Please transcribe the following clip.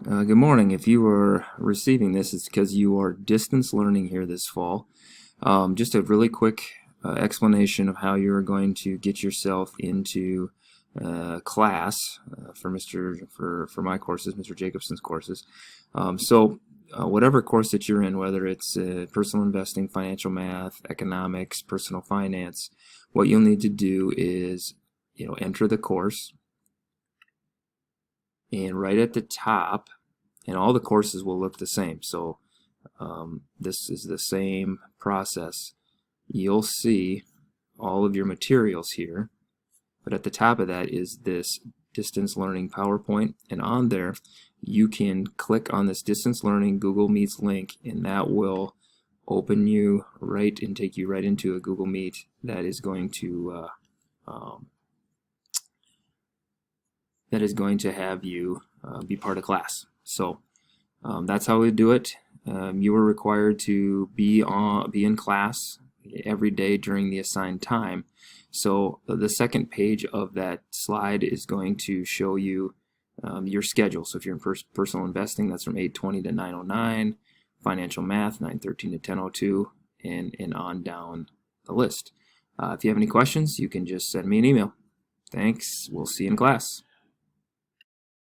Good morning. If you are receiving this, it's because you are distance learning here this fall. Just a really quick explanation of how you're going to get yourself into class for my courses, Mr. Jacobson's courses. Whatever course that you're in, whether it's personal investing, financial math, economics, personal finance, what you'll need to do is enter the course. And right at the top, and all the courses will look the same, so this is the same process. You'll see all of your materials here, but at the top of that is this distance learning PowerPoint, and on there you can click on this distance learning Google Meets link, and that will open you right and take you right into a Google Meet that is going to have you be part of class. So that's how we do it. You are required to be in class every day during the assigned time. So the second page of that slide is going to show you your schedule. So if you're in personal investing, that's from 8:20 to 9:09. Financial math, 9:13 to 10:02, and on down the list. If you have any questions, you can just send me an email. Thanks. We'll see you in class.